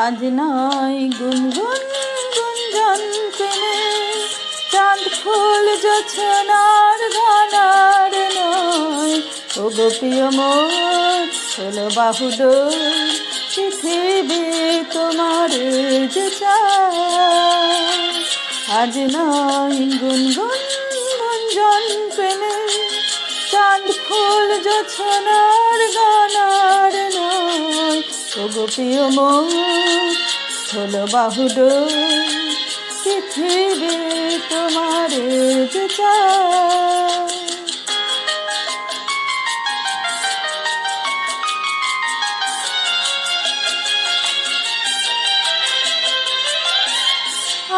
আজ নয় গুনগুন গুঞ্জন প্রেমে চাঁদ ফুল জোছনার গানার নয়। ও গো প্রিয় মোর হলো বাহুডোর পৃথিবী তোমার যে চায়। আজ নয় গুনগুন গুঞ্জন প্রেমে চাঁদ ফুল জোছনার গানার নয়। ও গো প্রিয় মোর হলো বাহুডোর পৃথিবী তোমার যে চায়।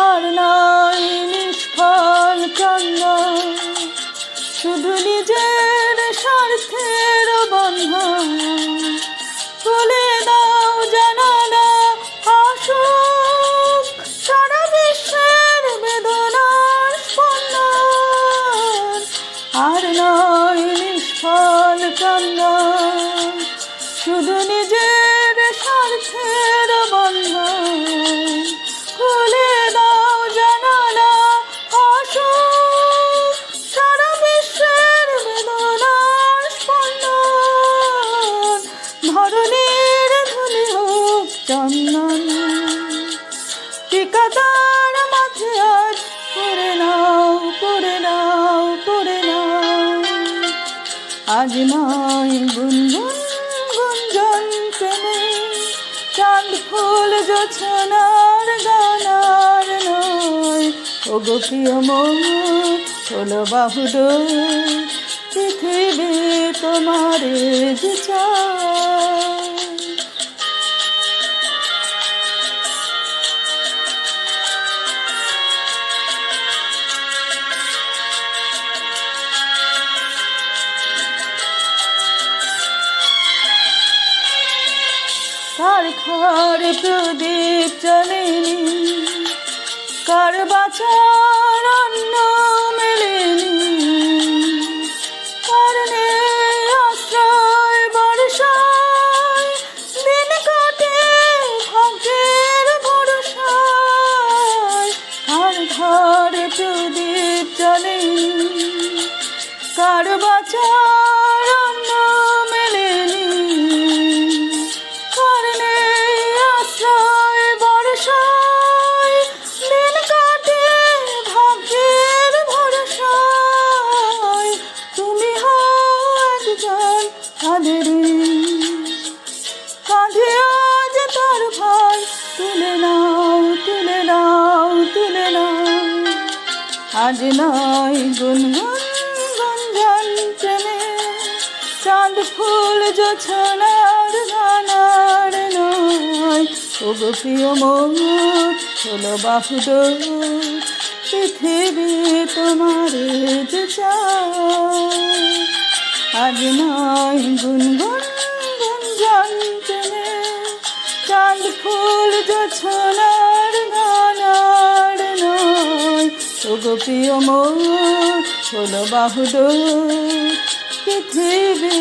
আর নয় নিষ্ফল চন্দন শুধু নিজের স্বার্থের বন্ধন। খুলে দাও জানালা আসুক সারা বিশ্বের বেদনার স্পন্দন। আর নয় নিষ্ফল চন্দন শুধু নিজের স্বার্থের বন্ধন। খুলে দাও জানালা আসুক সারা বিশ্বের বেদনার স্পন্দন। ধরণীর ধুলি হোক চন্দন টিকাতার মাঝে আজ করে নাও করে নাও করে নাও। আজ নয় গুনগুন গুঞ্জন প্রেমে চাঁদ ফুল জোছনার গানার নয়। ও গো প্রিয় মোর হলো বাহুডোর পৃথিবী তোমার যে চায়। কার ঘরে প্রদীপ জ্বলেনি, কার বাঁচার অন্ন মেলেনি, কার নেই আশ্রয় বর্ষায় দিন কাটে ভাগ্যের ভরসায়। কার ঘরে প্রদীপ জ্বলেনি, কার বাঁচার অন্ন মেলেনি, কার নেই আশ্রয় বর্ষায় দিন কাটে ভাগ্যের ভরসায়। তুমি হও একজন কাঁধেরই কাঁধে আজ তার ভার তুলে নাও তুলে নাও তুলে নাও। আজ নয় গুনগুন গুঞ্জন প্রেমে চাঁদ ফুল জোছনার গানার নয়। ও গো প্রিয় মোর হলো বাহুডোর পৃথিবী তোমার যে চায়। আজ নয় গুনগুন গুঞ্জন প্রেমে চাঁদ ফুল জোছনার গানার নয়। ও গো প্রিয় মোর হলো বাহুডোর পৃথিবী